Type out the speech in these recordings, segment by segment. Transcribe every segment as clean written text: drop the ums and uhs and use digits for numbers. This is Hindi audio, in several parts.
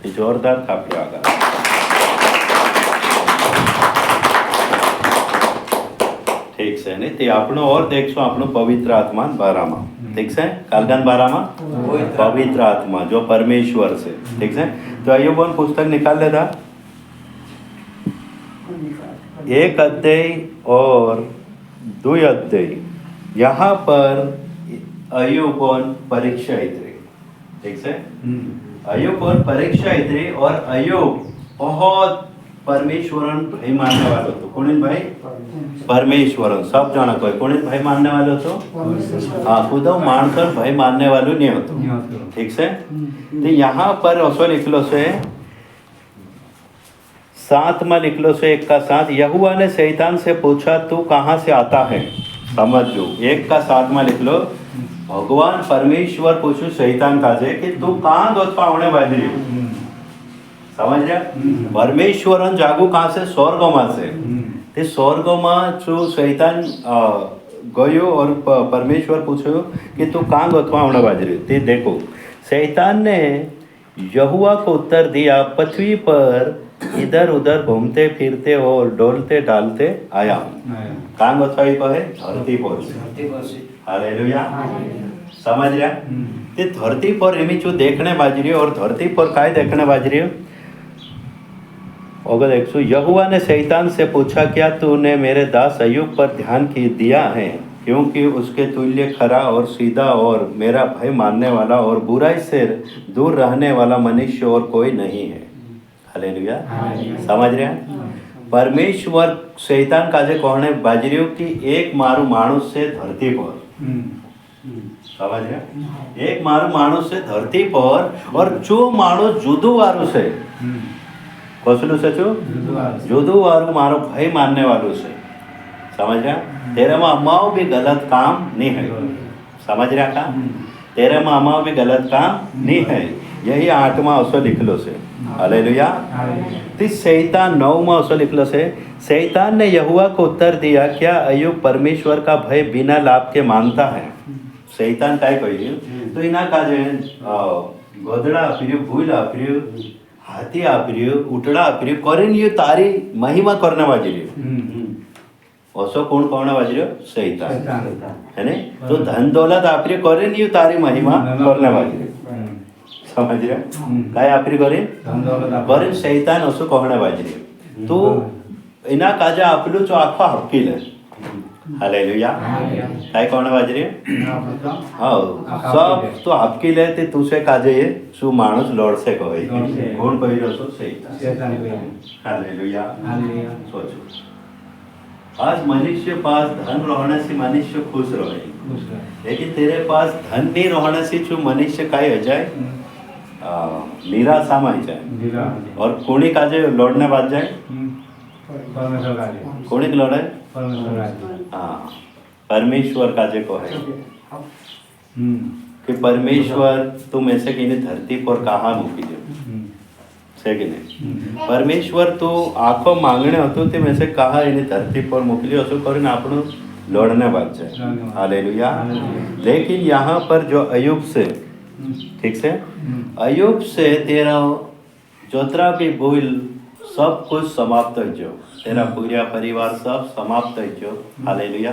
એ જોરદાર થાપ્યો આગળ. ઠીક છે ને તે આપણું ઓર દેખશું આપણું પવિત્ર આત્મા બારામાં. ઠીક છે કાલદાન બારામાં पवित्र आत्मा जो परमेश्वर से. ठीक है तो अय्यूबन पुस्तक निकाल लेता 1 अध्याय और 2 अध्याय. यहाँ पर अय्यूबन परीक्षा इतरी. ठीक है अय्यूबन परीक्षा इतरी और अय्यूब बहुत परमेश्वरन भाई मानने वालों तो कौन भाई परमेश्वरन सब जाना कोई कौन भाई मानने वालों तो हाँ खुद मानकर भाई मानने वालों नहीं होतो. ठीक है तो यहाँ पर असो लिखलो से 7 में लिखलो से 1 का 7 यहोवा ने शैतान से पूछा तू कहाँ से आता है. समझो 1 का 7 में लिख लो भगवान परमेश्वर पूछू शैतान का जे कि तू कहाँ दोस्त पावने वाली समझ रहा परमेश्वरन जागू कहाँ से स्वर्ग में से ते स्वर्ग में जो शैतान गयो और परमेश्वर पूछो कि तू कहाँ गोतवा होने बाजरी. ते देखो शैतान ने यहोवा को उत्तर दिया पृथ्वी पर इधर उधर घूमते फिरते और डोलते डालते आया हूँ. कहाँ गोतवाई को है धरती पर से. हालेलुया समझ रहा ते धरती पर एमी जो देखने बाजरी और धरती पर काय देखने बाजरी अगर 100 यहोवा ने शैतान से पूछा क्या तूने मेरे दास अय्यूब पर ध्यान की दिया है क्योंकि उसके तुल्य खरा और सीधा और मेरा भय मानने वाला और बुराई से दूर रहने वाला मनुष्य और कोई नहीं है. हालेलुया समझ रहे हैं परमेश्वर शैतान का जे कहने बाजरियो कि एक मारू मानुष से धरती पर समझ रहे एक मारू मानुष से धरती पर और जो मानुष जुदू वारू से कसलू से जुदू वारू मारो भाई मानने वालों से. समझ रहा तेरे में अम्माओं भी गलत काम नहीं है. समझ रहा का तेरे में अम्माओं भी गलत काम नहीं है. यही 8वां असो लिख लो से. हालेलुया तो शैतान 9 में असो लिख लो से शैतान ने यहोवा को उत्तर दिया क्या अय्यूब परमेश्वर का भय बिना लाभ के मानता है. शैतान काय कही तो इना का जे गोदड़ा आप्યું ભૂલ આપ્યું हाथी आप्યું उठड़ा आप्યું કરીને ये तारी महिमा करने वाली असो कौन कहने वाली शैतान है ने तो धन दौलत आप्યું કરીને ये तारी महिमा करने वाली. समझ रहे काय आप्યું करे शैतान असो कहने वाली तो इना काजा आपलू जो आखो हक्की ले. हालेलुया काय कहने वाजरी हाँ सब तो आपकी ले ते तुसे काजे सु माणूस लड़ से कहे कौन कही रसो शैतान. हालेलुया सोचो आज मनुष्य पास धन रहने से मनुष्य खुश रहे लेकिन तेरे पास धन नहीं रहने से जो मनुष्य काय हो जाए निराशा में आ जाए और कोणी काजे लड़ने बाद जाए कोणी लड़े हाँ परमेश्वर का जे को है कि परमेश्वर तुम ऐसे कि धरती पर कहाँ मूकी दो से कि नहीं परमेश्वर तो आखो मांगने होतो ते में से कहा इन्हें धरती पर मोकली असो करीने आपणो लड़ने बात जाए. हालेलुया लेकिन यहाँ पर जो अय्यूब से ठीक से अय्यूब से तेरा जोतरा भी भूल सब कुछ समाप्त हो जो तेरा पूरा परिवार सब समाप्त हो जो. हालेलुया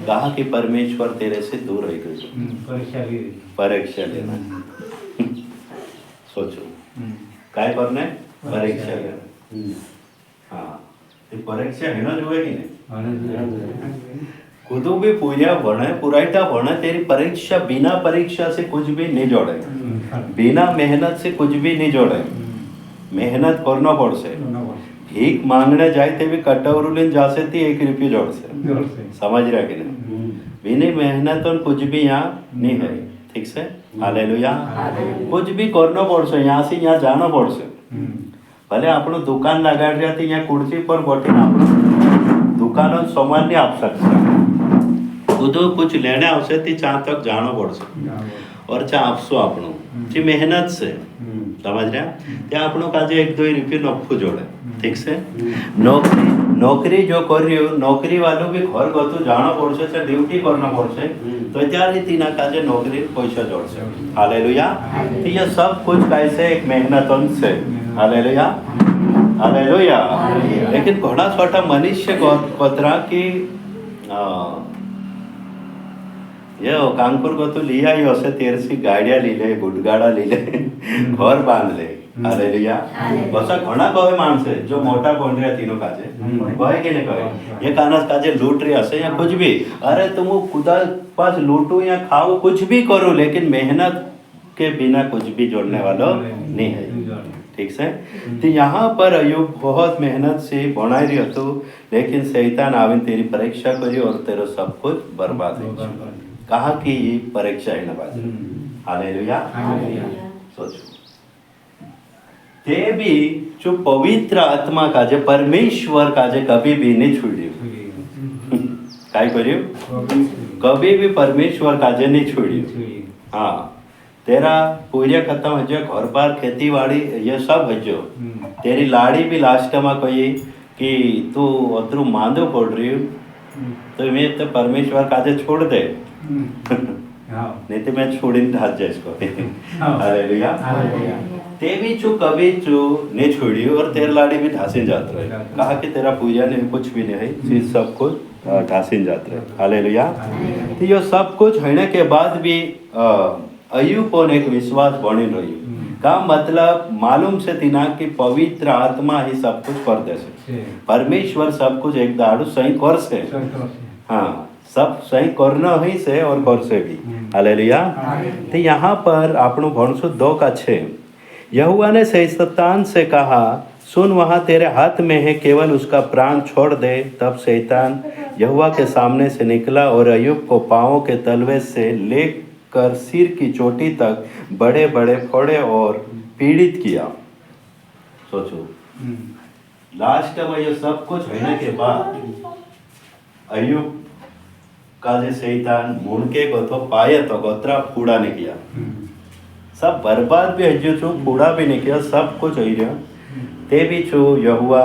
कहा कि परमेश्वर तेरे से दूर रह गए परीक्षा लेना. सोचो काय करने परीक्षा लेना. हाँ परीक्षा है ना जो है कि नहीं खुद भी पूरा भणे पुराइटा भणे तेरी परीक्षा बिना परीक्षा से कुछ भी नहीं जोड़े बिना मेहनत से कुछ भी नहीं जोड़े. मेहनत करना पड़से भीख मांगने जाए थे भी कटोरू लेन जा से 1 रुपये जोड़ से. समझ रहा कि नहीं बिना मेहनत और कुछ भी यहाँ नहीं है. ठीक से हालेलुया कुछ भी करना पड़से यहाँ से यहाँ जाना पड़से. भले આપણું દુકાન લગાડ રહ્યા તો यहाँ कुर्सी पर बैठे આપણું दुकान सामान नहीं आप सकते खुद कुछ लेने आवश्यक थी जहाँ तक जाना पड़से और जहाँ आपसो આપણું જે मेहनत से समझ रहे ત્યાં આપણું કાજે 1-2 रुपये नफो जोड़े. ठीक से नौकरी जो कर रही हो नौकरी वालों भी घर गतु जाना पड़से ड्यूटी करना पड़से तो त्यार ही तीना काजे नौकरी पैसा जोड़से हालेलुया। तो ये सब कुछ कैसे एक मेहनतन से हालेलुया हालेलुया। लेकिन घोड़ा छोटा मनुष्य कोतरा की ये कानपुर को तो लिया ही उसे तेरसी गाड़ियां ली ले गुडगाड़ा ली ले घर बांध ले हालेलुया। बसा घोड़ा कहे मानसे जो मोटा बोल रहे तीनों काजे कहे कि नहीं कहे ये कानस काजे लूट रही हसे या कुछ भी अरे तुम खुदा पास लूटू या खाओ कुछ भी करो लेकिन मेहनत के बिना कुछ भी जोड़ने वालों नहीं है ठीक से। तो यहाँ पर अयुब बहुत मेहनत से बनाई रही तो लेकिन शैतान आविन तेरी परीक्षा करी और तेरा सब कुछ बर्बाद हो कहा कि ये परीक्षा है ना बात हालेलुया। सोचो ते भी जो पवित्र आत्मा का जे परमेश्वर का जे कभी भी नहीं छोड़ियो काय करियो कभी भी परमेश्वर का जे नहीं छोड़ियो। हाँ तेरा पूजा खत्म हो जाए घर बार खेती बाड़ी ये सब हो जो तेरी लाड़ी भी लास्ट में कही कि तू अतरू मांदो पड़ रही तो मैं तो परमेश्वर काजे छोड़ दे नहीं तो मैं छोड़ नहीं हाथ जाए इसको हालेलुया। ते भी चू कभी चू नहीं छोड़ी और तेरा लाड़ी भी ढासिन जात रहे कहा कि तेरा पूजा नहीं कुछ भी नहीं है चीज सब कुछ ढासिन जात रहे हालेलुया। तो ये सब कुछ होने के बाद भी अयुब पर एक विश्वास बनी रही का मतलब मालूम से तीना कि पवित्र आत्मा ही सब कुछ कर दे से परमेश्वर सब कुछ एक दाड़ू सही कर से हाँ सब सही करना ही से और कर से भी हालेलुया। तो यहाँ पर आपनो भणसो 2 का 6 यहोवा ने शैतान से कहा सुन वहाँ तेरे हाथ में है केवल उसका प्राण छोड़ दे। तब शैतान यहोवा के सामने से निकला और अयुब को पाँवों के तलवे से लेकर सिर की चोटी तक बड़े बड़े फोड़े और पीड़ित किया। सोचो लास्ट में ये सब कुछ होने के बाद अयुब का जे शैतान मुड़के को तो पाए तो गोत्रा पूरा नहीं किया सब बर्बाद भी हजू छू पूरा भी नहीं किया सब कुछ हो रहा ते भी छू यहोवा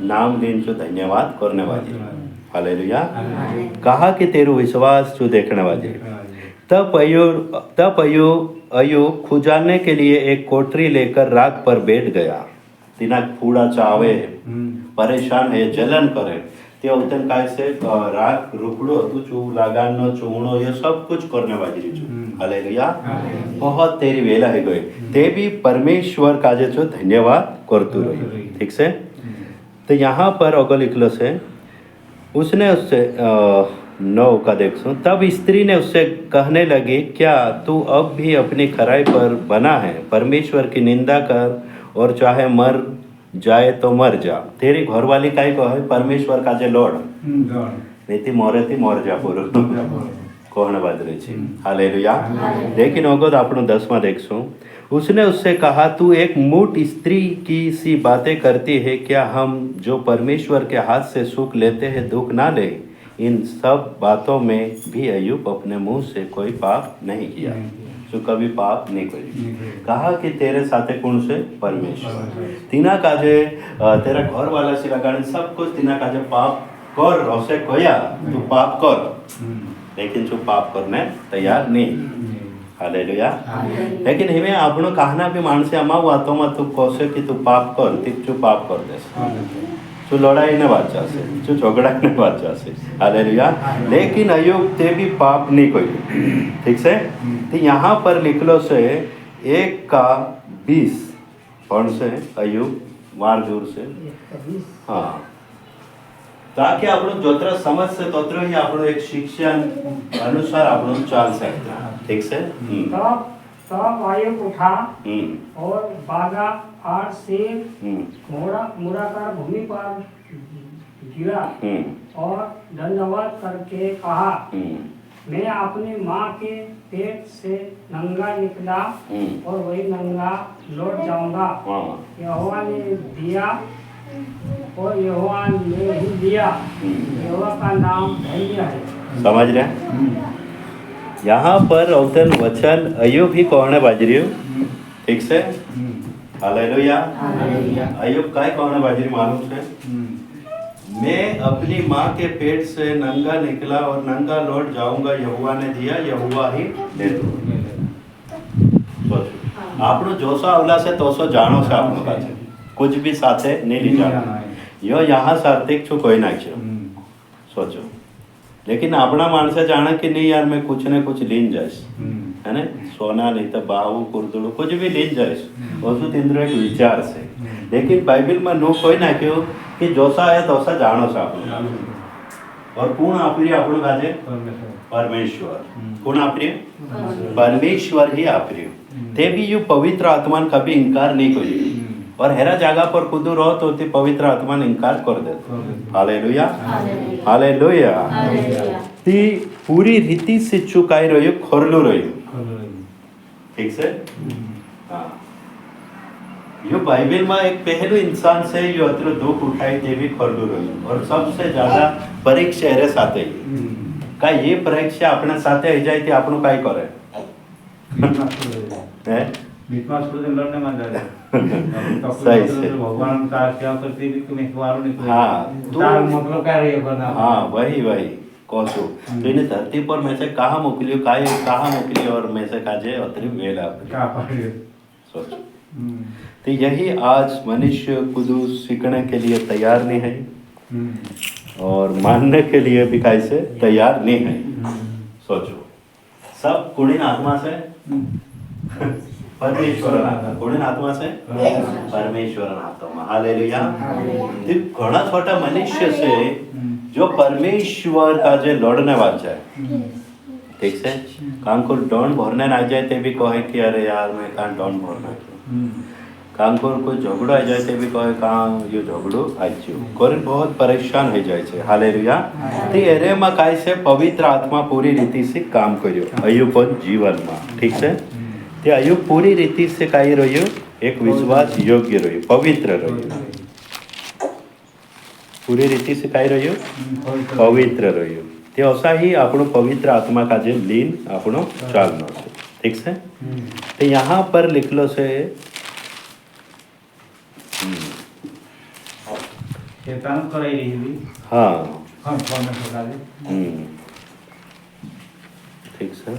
नाम दिन छू धन्यवाद करने वाली हालेलुया। कहा कि तेरू विश्वास छू देखने वाली। तब अयुब खुजाने के लिए एक कोठरी लेकर राख पर बैठ गया। तिना फूड़ा चावे परेशान है जलन करे ते उतन काय से राख रुपड़ो तू चू लगानो चूणो ये सब कुछ करने वाली चू हालेलुया। बहुत तेरी वेला है गए ते भी परमेश्वर का जे छो धन्यवाद करतू रही ठीक से। तो यहाँ पर अगल लिखलो से उसने उससे 9 का देखो तब स्त्री ने उससे कहने लगी क्या तू अब भी अपनी खराई पर बना है परमेश्वर की निंदा कर और चाहे मर जाए तो मर जा। तेरी घर वाली का ही कहे परमेश्वर का जे लौट नहीं थी मोर जा पूरा कौन बात रही थी हालेलुया। लेकिन अगोद आपनो 10वां देखो उसने उससे कहा तू एक मूठ स्त्री की सी बातें करती है क्या हम जो परमेश्वर के हाथ से सुख लेते हैं दुख ना ले। इन सब बातों में भी अयुब अपने मुंह से कोई पाप नहीं किया जो कभी पाप नहीं करी। कहा कि तेरे साथे कौन से परमेश्वर तीना काजे तेरा घर वाला से लगाने सब कुछ तीना काजे पाप कर उसे कोया तू पाप कर लेकिन तू पाप करने तैयार नहीं हालेलुया। लेकिन हमें आपनो कहना भी मानसे अमाऊ आतो में तू कोसे कि तू पाप कर तिक तू पाप कर दे तू लड़ाई ने बाचा से तू झगड़ा ने बाचा से हालेलुया। लेकिन अयुब ते भी पाप नहीं कोई ठीक से। तो यहाँ पर लिखलो से 1 का 20 कौन से अयुब वार जोर से हाँ ताकि आप लोग जोत्र समझ से तोत्र ही आप लोग एक शिक्षण अनुसार आप लोग चाल सकते हैं ठीक से। तब अयुब उठा और बागा 8 शेर मुड़ा कर भूमि पर गिरा और दंडवत करके कहा मैं अपनी माँ के पेट से नंगा निकला और वही नंगा लौट जाऊंगा। यहोवा ने दिया और यहोवा ने ही दिया यहोवा का नाम धन्य है। समझ रहे हैं यहाँ पर औतन वचन अयुब ही कहने बाजरी ठीक से हालेलुया। अयुब काय कहने बाजरी मालूम से मैं अपनी माँ के पेट से नंगा निकला और नंगा लौट जाऊंगा, यहोवा ने दिया, यहोवा ही ले लूंगा। આપણું જોશો આવલાશે તોસો જાણો છે આપણું પાસે कुछ भी साथे नहीं ली जाना यो यहाँ सार्थिक छू कोई नाख्यो सोचो। लेकिन अपना माणसे जाने कि नहीं यार मैं कुछ न कुछ लीन जाइस है ना, सोना नहीं तो बाहू कुर्दड़ू कुछ भी लीन जाइस वसु तिंद्र एक विचार से। लेकिन बाइबल में नो कोई नाख्यो कि जोसा है तोसा जानो से આપણું और पूर्ण आपरी આપણું काजे परमेश्वर पूर्ण आपरी परमेश्वर ही आपरी ते भी यू पवित्र आत्मा ने कभी इनकार नहीं करी और हेरा जगह पर खुद रहो तो ते पवित्र आत्मा ने इनकार कर दे। Hallelujah hallelujah. ती पूरी रीति से चुकाई रही खोरलू रही ठीक से। हाँ यो बाइबल में एक पहलू इंसान से यो अत्र दुख उठाई ते भी खोरलू रही और सबसे ज्यादा परीक्षा हेरे साथे का ये परीक्षा अपने साथे हो जाए थे आपनो काई करे है विश्वास को लड़ने मान जा सही से भगवान का क्या करती भी तुम्हें वालों ने हाँ तार मतलब क्या रही बना हाँ वही वही कोसो तो इन्हें धरती पर में से कहाँ मोकलियो कहाँ मोकलियो और में से काजे अतरी वेला क्या पाए सोचो। तो यही आज मनुष्य खुद सीखने के लिए तैयार नहीं है और मानने के लिए भी कैसे तैयार नहीं है। सोचो सब कुड़ीन आत्मा से परमेश्वर कुड़ीन आत्मा से परमेश्वर आत्मा हालेलुया। तो घना छोटा मनुष्य से जो परमेश्वर का जो लड़ने वाला है ठीक से काम को डॉन भरने ना जाए ते भी कहे कि अरे यार मैं कहाँ डॉन भरना काम को कोई झगड़ो आ जाए ते भी कहे कहाँ ये झगड़ो आज्यो कोई बहुत परेशान हो जाए छे। हालेलुया। तो एरे में काय से पवित्र आत्मा पूरी रीति से काम कर्यो अयुब जीवन में ठीक से। ते अयुब पूरी रीति से काय रह्यो एक विश्वास योग्य रह्यो पवित्र रह्यो पूरी रीति से काय रह्यो पवित्र रह्यो। ते असा ही आपणो पवित्र आत्मा का जे लीन आपणो चालनो छे ठीक से। तो यहाँ पर लिखलो से शैतान कराई रही भी हाँ हम करने को डाले ठीक से।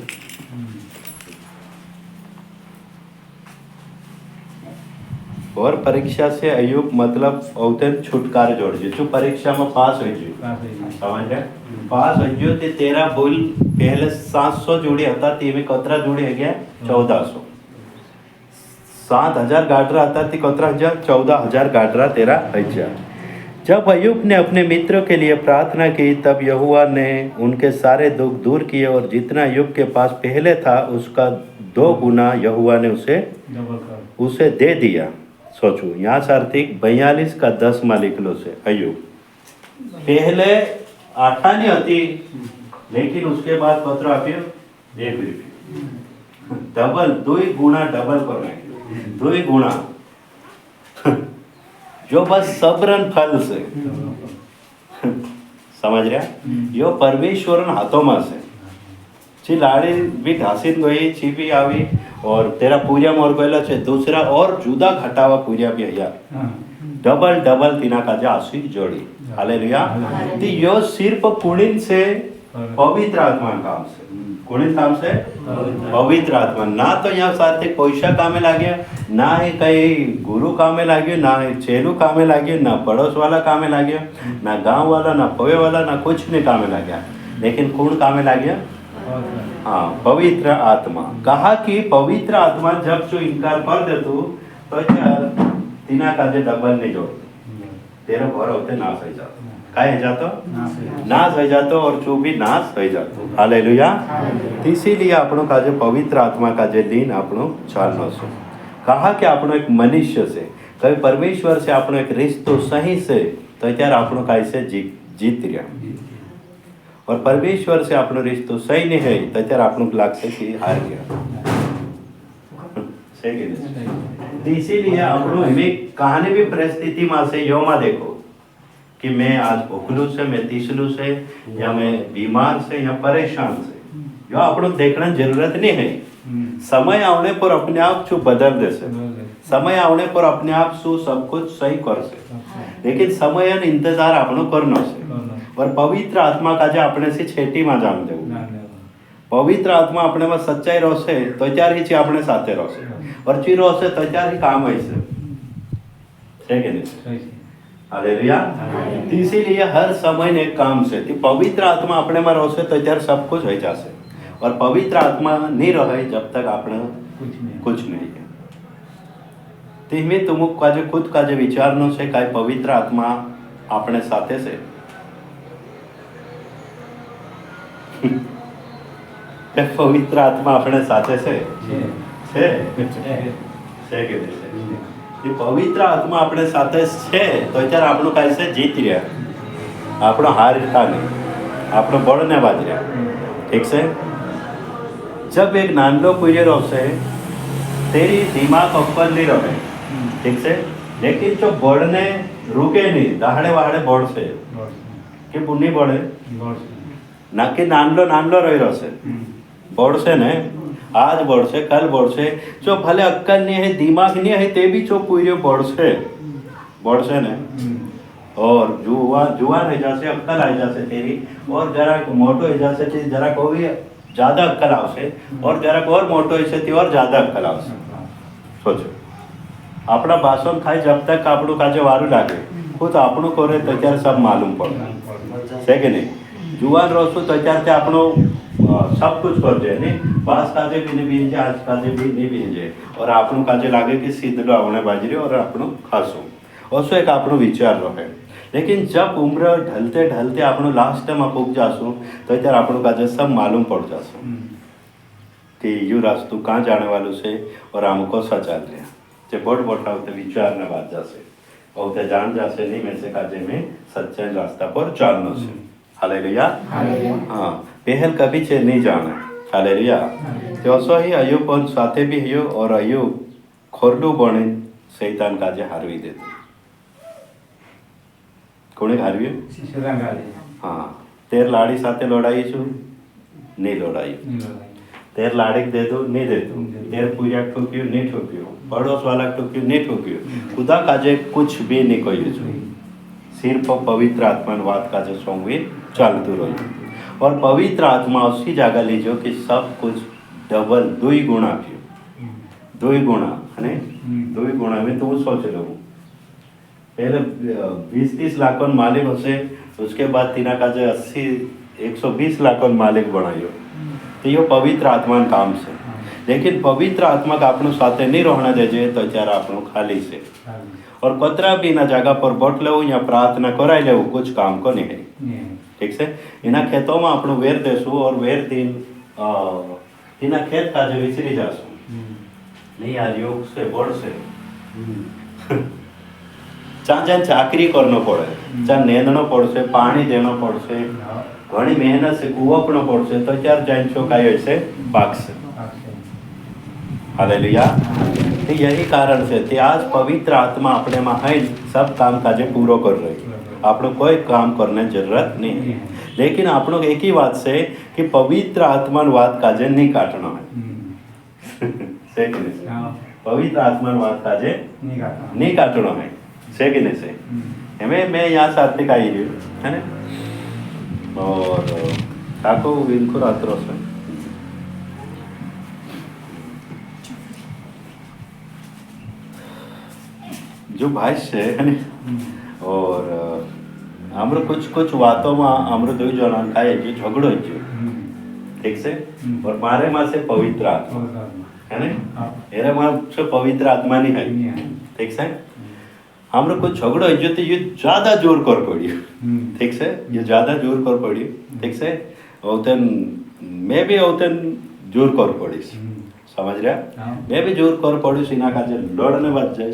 और परीक्षा से अयुब मतलब औतन छुटकारा जोड़ जो परीक्षा में पास हो समझ रहे पास हो ते तेरा बोल पहले 700 जोड़ी था ते में कतरा जोड़ी है गया 1400 7000 गाडरा था ते कतरा हजार 14000 गाडरा तेरा हजार। जब अयुब ने अपने मित्रों के लिए प्रार्थना की तब यहोवा ने उनके सारे दुख दूर किए और जितना अयुब के पास पहले था उसका 2 गुना यहोवा ने उसे दे दिया। सोचो यहाँ सार्थिक 42 का 10 लिख लो से अयुब पहले 8 नहीं होती लेकिन उसके बाद पत्र आप्यो 1 रुपये डबल 2 गुना डबल करने 2 गुना जो बस सब्रन फल से समझ रहा यो परमेश्वर हाथों में से ची लाड़ी भी घासीन गई ची भी आई और तेरा पूजा मोर गયેલા છે दूसरा और जुदा घटावा पूजा भी है डबल डबल तीना का जा आशीष जोड़ी हालेलुया। तो यो सिर्फ कुणिन से पवित्र आत्मा काम से कुणिन काम से पवित्र आत्मा ना तो यहाँ साथ पैसा कामे लागे ना ही कहीं गुरु कामे लागे ना ही चेलू कामे लागे ना पड़ोस वाला कामे लागे ना गांव वाला ना पवे वाला ना कुछ नहीं कामे लागे लेकिन कौन कामे लागे हाँ पवित्र आत्मा। कहा कि पवित्र आत्मा जब जो इनकार कर दे तो तीना का जे डबल नहीं जोड़ तेरे घर होते नाश हो जातो काय हो जातो नाश हो जातो और जो भी नाश हो जातो हालेलुया। इसीलिए आपनो का जो पवित्र आत्मा का जे लीन आपनो चालनो छे। कहा कि आपनो एक मनुष्य से कभी परमेश्वर से आपनो एक रिश्तो सही से तो त्यार आपनो कैसे जीत रहा और परमेश्वर से आपनो रिश्तो सही नहीं है तो त्यार आपनो लागसे कि हार गया सही के इसीलिए आपनो हमें कहानी भी परिस्थिति में से यो में देखो कि मैं आज भूखलू से मैं तीसलू से या मैं बीमार से या परेशान से यो आपनो देखना जरूरत नहीं है समय आने पर अपने आप जो बदल दे से समय आने पर अपने आप शू सब कुछ सही कर से, लेकिन समय અને इंतजार આપણો કરનો છે. और पवित्र आत्मा काजे આપણે से छेटी માં જામ દેવું. पवित्र आत्मा આપણે માં सच्चाई रहશે તો ત્યારે જ આપણે સાથે રહેશે, और ची रहશે તો ત્યારે કામ હશે, છે કે નહીં? हालेलुया. इसीलिए हर समय ने एक काम से कि पवित्र आत्मा अपने में रहશે तो ત્યારે सब कुछ हो जाશે, और पवित्र आत्मा नहीं रहे जब तक આપણે कुछ नहीं है. ધીમે तुमुक काजे खुद काजे विचारनो છે કાય पवित्र आत्मा આપણે સાથે છે. તે પવિત્ર આત્મા આપણે સાથે છે છે કે નહીં છે? એ પવિત્ર આત્મા આપણે સાથે છે તો અત્યારે આપણું કાંઈ છે જીત રહ્યા, આપણો હારતા નહીં, આપણો બળને બાજ રહ્યા. ઠીક છે. जब एक नानलो पुजेरो से तेरी दिमाग अक्कल नहीं रहे, ठीक से, लेकिन जो बढ़ने रुके नहीं, दहाड़े वहाड़े बढ़ से कि बुनी बढ़े ना कि नानलो नानलो रही रहो से बढ़ से ने आज बढ़ से कल बढ़ से, जो भले अक्कल नहीं है दिमाग नहीं है ते भी जो पूरे बढ़ से ने, और जुआन है जैसे अक्कल आ जासे तेरी, और जरा मोटो है जैसे जरा कोई ज़्यादा अक्कल आवशे, और જરાક और मोटो है से और ज़्यादा अक्कल आवशे. सोचो अपना भाषण थाय जब तक આપણું કાજે વારું લાગે ખુદ આપણું કરે તો ત્યારે सब मालूम પડે, છે કે નહીં? જુવાન રહશું તો ત્યારે આપણું सब कुछ कर जाए नहीं, बास काजे भी नहीं बीजे, आज काजे भी नहीं बीजे, और આપણું કાજે લાગે कि सीधलो आवने बाजरी और આપણું खासું ઓછો એક આપણો વિચાર રહે. लेकिन जब उम्र ढलते ढलते આપણું लास्ट में पूग जासू तो ત્યારે આપણું કાજે सब मालूम पड़ जासू कि यू रास्तु कहाँ जाने वालों से और हमको सा चल रहा जे बोट बोटा होते विचार न बात जासे और ते जान जासे नहीं में से काजे में सच्चे रास्ता पर चलना से. हालेलुया. हाँ, पहल कभी से नहीं जाना. हालेलुया. तो ऐसा ही अयुब और साथे भी हयो, और अयुब खोरलू बने शैतान काजे हारवी देते. કોણે હાર્યું? હા, 13 લાડી સાથે લડાઈ છું, નહીં લડાયું. 13 લાડી દે દો, નહીં દેતું. 13 પૂજા ઠોક્યું, નહીં ઠોક્યું. પડોશ વાલા ઠોક્યું, નહીં ઠોક્યું. ખુદા કાજે कुछ भी नहीं કહ્યું છું. सिर्फ पवित्र आत्मा ने बात काजे सोंगी चालतू रही, और पवित्र आत्मा उसी जगह लीजो कि सब कुछ डबल 2 गुणा क्यों 2 गुणा है 2 गुणा में तो सोच लो पहले 20-30 लाखों मालिक हसे, उसके बाद तीना का जो 80-120 लाखों मालिक बनायो, तो ये पवित्र आत्मा काम से. लेकिन पवित्र आत्मा का आपनो साथे नहीं रहना देजे तो त्यार आपनो खाली से, और कतरा भी ना जगह पर बैठ लो या प्रार्थना कराई ले कुछ काम को नहीं है. ठीक से. इना खेतों में आपनो वेर देसू, और वेर दिन इना खेत का जो विचरी जासू नहीं यार योग से बढ़ से चाहे चाकरी करना पड़े, चाहे नेदनो पड़से, पानी देना पड़से, घनी मेहनत से कुवपनो पड़से तो चार जान छो काई ऐसे पाक से. हालेलुया. तो यही कारण से ते आज पवित्र आत्मा अपने में है, सब काम काजे पूरो कर रही, आपको कोई काम करने जरूरत नहीं है. लेकिन आपको एक ही बात से कि पवित्र आत्मा बात काजे नहीं काटना है. पवित्र आत्मा बात काजे नहीं काटना है, से कि नहीं से. हमें मैं यहाँ सार्थिक आई रही है ना, और ठाको इनको रात्रों से जो भाष्य है ना, और हमरो कुछ बातों में हमरो 2 जन काय जो झगड़ो जो ठीक से, और मारे में से पवित्र आत्मा है ना, एरे में से पवित्र आत्मा नहीं है. ठीक से. हमरो कुछ झगड़ो है जो तो ये ज़्यादा जोर कर पड़ियो. ठीक से. ये ज़्यादा जोर कर पड़ियो. ठीक से. औतन मैं भी औतन जोर कर पड़ी, समझ रहा. मैं भी जोर कर पड़ी सीना का जो लड़ने बच जाए.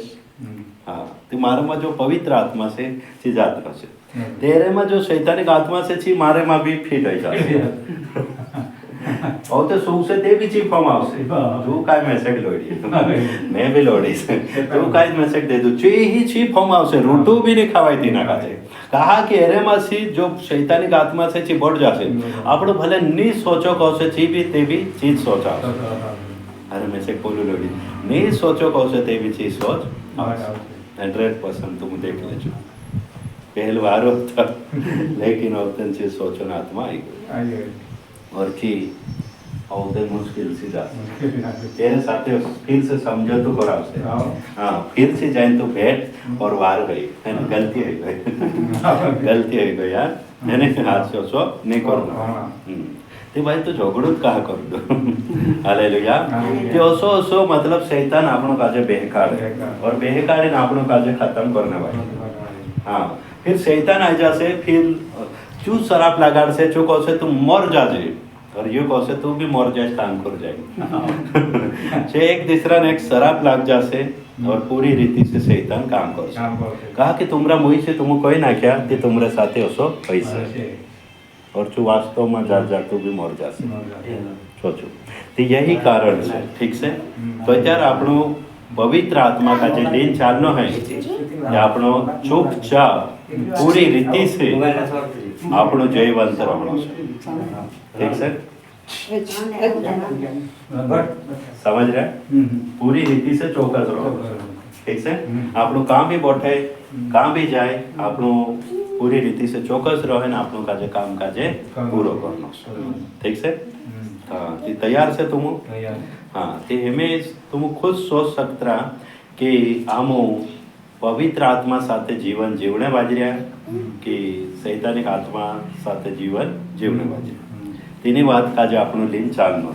हाँ, तो मारे में जो पवित्र आत्मा से चीज आत्मा से, तेरे में जो शैतानिक आत्मा से छी मारे में भी फिट हो जाए. और तो सो से ते भी ची फॉर्म आवसे तू काय मैसेज लोडी मैं भी लोडी तू काय मैसेज दे दू ची ही ची फॉर्म आवसे रोटू भी नहीं खवाई तीना काजे. कहा कि एरे में सी जो शैतानिक आत्मा से ची बढ़ जासे, आपड़ो भले नहीं सोचो कहो से ची भी ते भी चीज सोचा. अरे मैं से बोलू लोड़ी नहीं सोचो कौन से ते भी चीज सोच 100% तुम देख लेજો पहले बार होता लेकिन औतन से सोचो ना आत्मा आई गई और की औतन मुश्किल से जा तेरे साथ फिर से समझो तो खराब से हाँ फिर से जाए तो बैठ और वार गई है ना गलती है गलती है गई यार मैंने हाथ से सो नहीं करना ते भाई तो झगड़ो कहा कर दो हालेलुया ते ओसो मतलब शैतान આપણો કાજે બેહકાડે और બેહકાડીને આપણો કાજે खत्म करने वाला हाँ फिर शैतान आ जासे फिर चू शराब लगाड़ से चू कहो से तू मर जाजे और ये कहो से तू भी मर जाए काम कर जाए से एक दूसरा ने एक शराब लाग जासे और पूरी रीति से शैतान काम कर कहा कि तुमरा मुई से तुम कोई ना क्या ते तुमरे साथे ओसो पैसा और तू वास्तव में जा तू भी मर जासे सोचो तो यही कारण है ठीक से तो त्यार આપણો पवित्र आत्मा का जो दिन चालनो है ये આપણો चुपचाप पूरी रीति से આપણો जयवंत रहनो છે ठीक से समझ रहे पूरी रीति से चौकस रहो ठीक से આપણું કામ भी बैठे काम भी जाए આપણું पूरी रीति से चौकस रहे ना આપણું काजे काम काजे पूरो करनो ठीक से हाँ ते तैयार से तुम हाँ ते हमें तुम खुद सोच सकता कि आमो पवित्र आत्मा साथे जीवन जीवने बाजर्या कि सैतानिक आत्मा साथे जीवन जीवने बाजर्या तेनी बात काजे આપણું લીન ચાલનો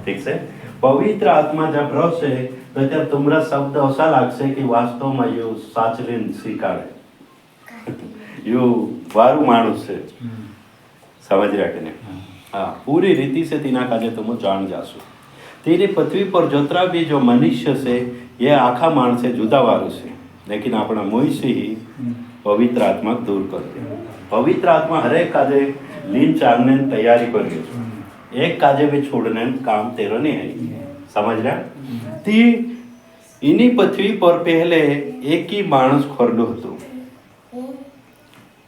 ठीक से पवित्र आत्मा जब रहશે तो त्यार तुमरा शब्द ऐसा लागશે कि वास्तव में यो साचलीन स्वीकारे यो वारू माणूस है समझ रहा कि नहीं हाँ पूरी रीति से तीना काजे तुम जान जासो तेरी पृथ्वी पर जोतरा भी जो मनुष्य से ये आखा मान से जुदा वारू से लेकिन अपना मुई से ही पवित्र आत्मा दूर कर दे पवित्र आत्मा हर एक काजे लीन चालने तैयारी कर रही एक काजे भी छोड़ने काम तेरो नहीं है समझ रहा ती इन्हीं पृथ्वी पर पहले एक ही माणस खोरलो હતો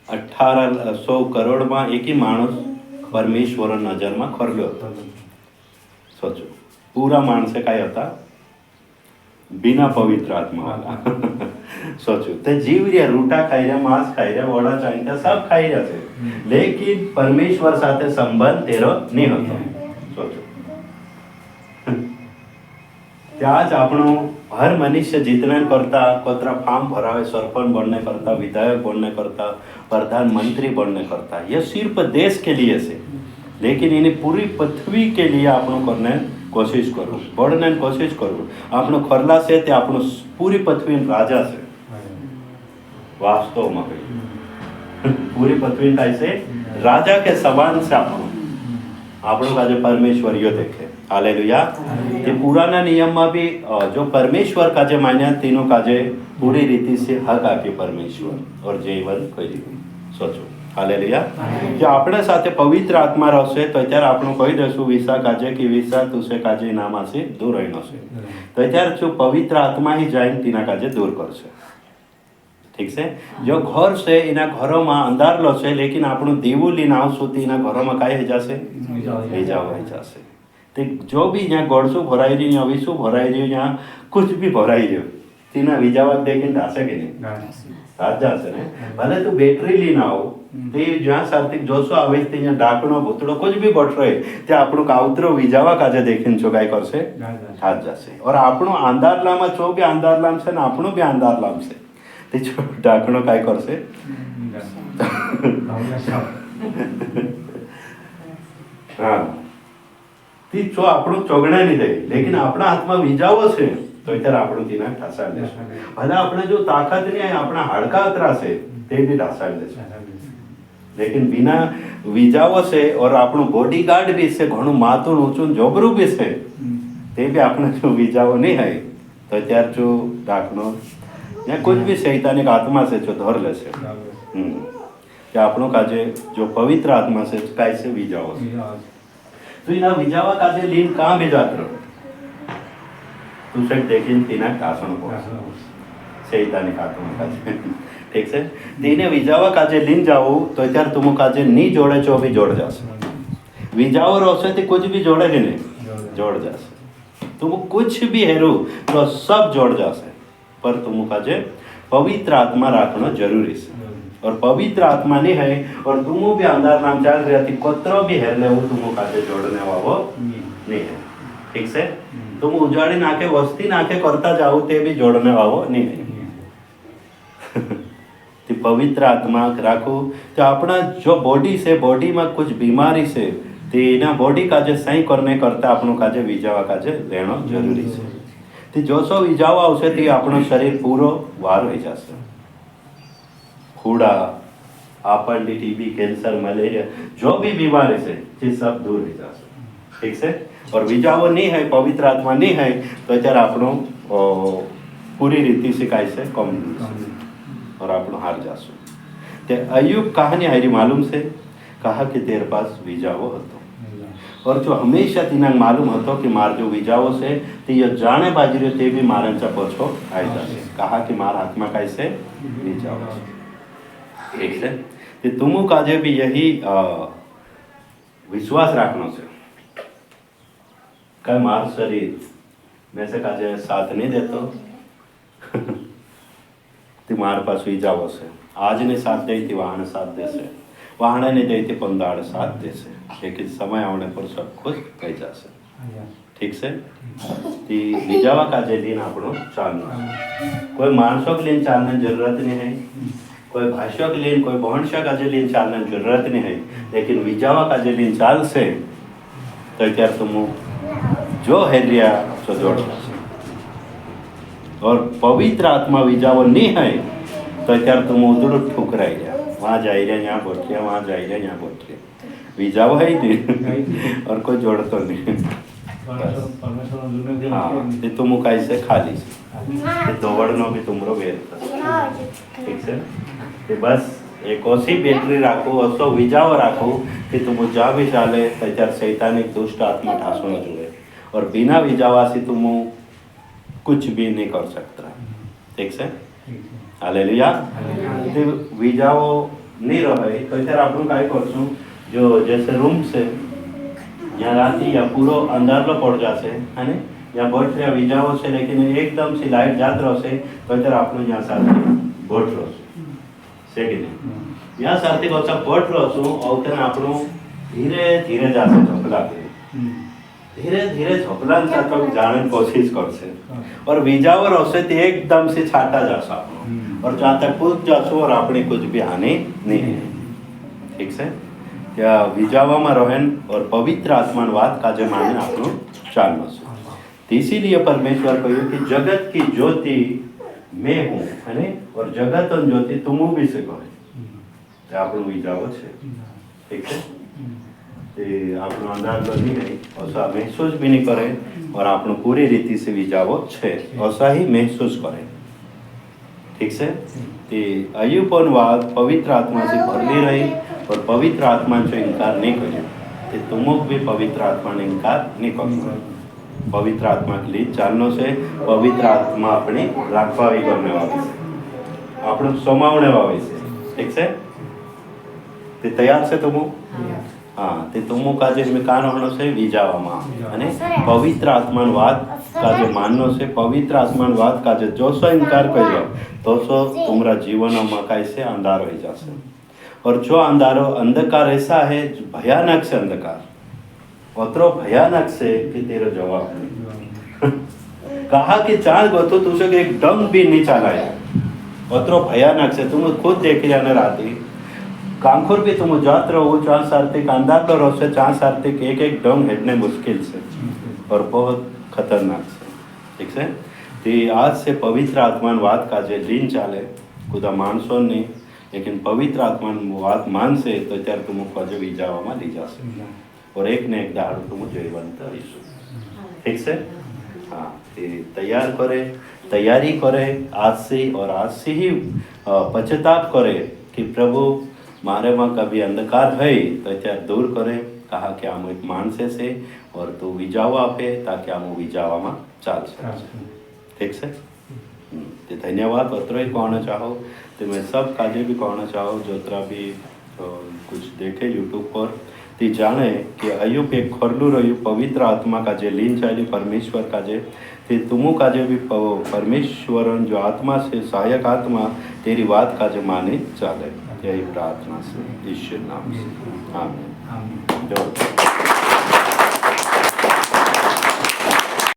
1800 करोड़ में एक ही माणस परमेश्वर नजर में खोरलो હતો सोचो पूरा माणसे काय होता बिना पवित्र आत्मा वाला सोचो ते जीव रहा रूटा खाई रहा मांस खाई रहा वड़ा चाई सब खाई रहा थे लेकिन परमेश्वर साथे संबंध तेरो नहीं होता सोचो त्याज આપણો हर मनुष्य जितने करता कोतरा फॉर्म भरावे सरपंच बनने करता विधायक बनने करता प्रधानमंत्री बनने करता ये सिर्फ देश के लिए से लेकिन इन्हें पूरी पृथ्वी के लिए आपनो करने कोशिश करो बढ़ने कोशिश करो आपनो खरला से ते आपनो पूरी पृथ्वी राजा से वास्तव में पूरी पृथ्वी का ऐसे राजा के समान से આપણો કાજે પરમેશ્વરીઓ દેખે હાલેલુયા ये पुराना नियम में भी जो परमेश्वर काजे मान्या तीनों काजे पूरी रीति से हक आपे परमेश्वर और जीवन करी सोचो हालेलुया जो अपने साथे पवित्र आत्मा रहશે तो त्यार આપણું કહી દેશું વિસા કાજે कि વિસા તુસે કાજે નામાસે दूर રહેનો છે તો त्यार जो पवित्र आत्मा ही जाए तीना काजे दूर करશે ठीक से जो घर से इना घरों में अंधार लो से लेकिन આપણું દીવું લઈને આવશું તો એના ઘરોમાં કાંઈ હઈ જશે વીજાવ હઈ જશે તે जो भी यहाँ गोड़सू भराई रही यहाँ विसू भराई रही यहाँ कुछ भी भराई रही तीना वीजावा देखिन ढासे के नहीं हाथ जासे ने भले तू बैटरी लेना हो ते जहाँ सार्थिक जोशो आवे ते यहाँ डाकणो भूतड़ो कुछ भी बट रहे ते આપણું કાવતરો વીજાવા કાજે देखिन छो काय करसे हाथ जासे और આપણું आंधारलामा छो भी आंधारलाम से ने આપણું भी आंधारलाम से ते छो डाकणो काय करसे हाँ ती छो આપણું ચોગણા नहीं दे लेकिन अपना हाथમાં વીજાવો છે तो इधर આપણું तीना ढासाळ देशे भले આપણે जो ताकत नहीं है अपना हाडका अतरा से ते भी ढासाळ देशे लेकिन बिना વીજાવો से और આપણું बॉडीगार्ड भी से घणું माथું ઊંચું જોબરું भी से ते भी આપણે जो વીજાવો नहीं है तो त्यार जो ढाकणो या कुछ भी शैतानिक आत्मा से जो धर ले से कि આપણું काजे जो पवित्र आत्मा से काय से વીજાવો तो इना वीजावा काजे लीन कहाँ भेजात रहो तू से देखिन तीना कासण को शैतानिक आत्मा काजे ठीक से तीने वीजावा काजे लीन जाओ तो त्यार तुम काजे नहीं जोड़े चो भी जोड़ जासे वीजाओ रोसे ते कुछ भी जोड़े ही नहीं जोड़ जासे तुम कुछ भी हेरू तो सब जोड़ जासे, पर तुम काजे पवित्र आत्मा राखना जरूरी है। और पवित्र आत्मा नहीं है और तुम भी अंदर नाम चाल रही थी कोतरो भी हेर ले वो तुम काजे जोड़ने वालो नहीं है। ठीक से तुम उजाड़ी नाके वस्ती नाके करता जाओ ते भी जोड़ने वालो नहीं है। तो पवित्र आत्मा राखो तो अपना जो बॉडी से बॉडी में कुछ बीमारी से तो बॉडी काजे सही करने करता अपनों काजे विजावा काजे लेना जरूरी है। तो जो सो विजावा आवशे ते आपणो शरीर पूरो वार हो जाशे। खूड़ा आपंडी टीबी कैंसर मलेरिया जो भी बीमारी से ये सब दूर हो जाशे। ठीक से और विजावो नहीं है पवित्र आत्मा नहीं है तो त्यारे आपणो पूरी रीति से काय से कम और आपणो हार जाशो। ते अयुब कहानी हारी मालूम से कहा कि तेरे पास विजावो हतो और जो हमेशा तीनांग मालूम हतो कि मार जो विजावो से ते ये जाने बाजरी ते भी मारंचा पछो आई जाशे। कहा कि मार आत्मा काय से विजावो। ठीक है ते तुम काजे भी यही विश्वास रखना से कई मार शरीर में से काजे साथ नहीं देतो तुम्हारे पास विजावो से आज ने साथ दे थी वहां साथ दे से वहां ने दे थी पंदाड़ साथ दे से लेकिन समय आने पर सब कुछ कही जा से। ठीक से ती विजावा काजे दिन आपणो चालना कोई मानसों के लिए चालने जरूरत नहीं है, कोई भाषा के लिए कोई भाषा का लिए चालने जरूरत नहीं है, लेकिन विजावा का लिए चाल से तो क्या तुम जो है लिया सो जोड़ और पवित्र आत्मा विजावो नहीं है तो क्या तुम उधर ठुकराई गया वहाँ जा रहे यहाँ बोट रहे वहाँ जा रहे यहाँ बोट रहे विजावो है ही नहीं और कोई जोड़ तो नहीं। हाँ ते तुम कैसे खाली से दौड़नो भी तुमरो बेर था। ठीक से ते बस एक ओसी बैटरी राखो ओसो विजावो राखो कि तुम जा भी चाले त्यार शैतानिक दुष्ट आत्मा ठासो न जुए और बिना विजावा से तुम कुछ भी नहीं कर सकता। ठीक से हालेलुया। ते विजावो नहीं रहे तो त्यार आपन काय करछू जो जैसे रूम से यहाँ राती या पूरो अंधारलो पड़ जासे है ने या बोट या विजावो से लेकिन एकदम से लाइट जात रहो से तो त्यार आपन यहाँ साथ बोट रहो से कि नहीं यहाँ साथ कोचा बोट रहो सो और तेन आपन धीरे धीरे जासे झोपला के धीरे धीरे झोपला तो जाने कोशिश करसे और विजावो रहो से एकदम से छाटा जासा और जहाँ तक कूद जासो और अपनी कुछ भी हानि नहीं है। ठीक से क्या विजावा में रोहन और पवित्र आत्मानवाद का जो माने आपनो चालनो से। इसीलिए परमेश्वर कहो कि जगत की ज्योति मैं हूँ है और जगत और ज्योति तुम भी से कहे आपनो विजावो छे। ठीक है ते आपनो अंदाज नहीं है ऐसा महसूस भी नहीं करे और आपनो पूरी रीति से विजावो छे ऐसा ही महसूस करे। ठीक से ते अयुपनवाद पवित्र आत्मा से भरली रही और पवित्र आत्मा जो इनकार नहीं करियो ते तुम भी पवित्र आत्मा ने इनकार नहीं करो। पवित्र आत्मा के लिए चालनो से पवित्र आत्मा अपनी राखवावी करने वाली से आपण समावने वाली से। ठीक से ते तैयार से तुम हाँ ते तुम का जो में कान होनो से विजावा अने पवित्र आत्मानवाद का जो माननो से पवित्र आत्मानवाद का जो सो इनकार करियो तो सो तुम्हारा जीवन में कैसे अंधार हो जासे और जो अंधारो अंधकार ऐसा है भयानक से अंधकार अतरो भयानक से कि तेरा जवाब नहीं कहा कि चाल गो तुझे एक डंग भी नहीं चलाया अतरो भयानक से तुम खुद देख जाने राती कांखुर भी तुम जात रहो चार सार्थिक अंदाज लो से चार सार्थिक एक एक डंग हेडने मुश्किल से और बहुत खतरनाक से। ठीक से तो आज से पवित्र आत्मानवाद का जो दिन चाले खुदा मानसो नहीं लेकिन पवित्र आत्मानवाद मान से तो त्यार तुम जो विजावा में ली जा सकते और एक ने एक दाड़ तुम जयवंत रहीशो। ठीक से हाँ तैयार करे तैयारी करे आज से और आज से ही पश्चाताप करे कि प्रभु मारे में कभी अंधकार है तो त्यार दूर करे कहा कि हम एक मानसे से और तू विजावा आपे ताकि हम विजावा में चाल सके। ठीक से तो धन्यवाद अत्र ही कहना चाहो तो मैं सब काजे भी कहना चाहो जोतरा भी તો कुछ देखे यूट्यूब पर તે જાણે કે અયુબ એક ખોરલું રહ્યું પવિત્ર આત્મા કાજે લીન ચાલી પરમેશ્वर काजे ते तुमु काजे भी परमेश्वरन जो आत्मा से सहायक आत्मा तेरी बात काजे माने चाले यही प्रार्थना से ईश्वर नाम से आमीन। आमीन। जो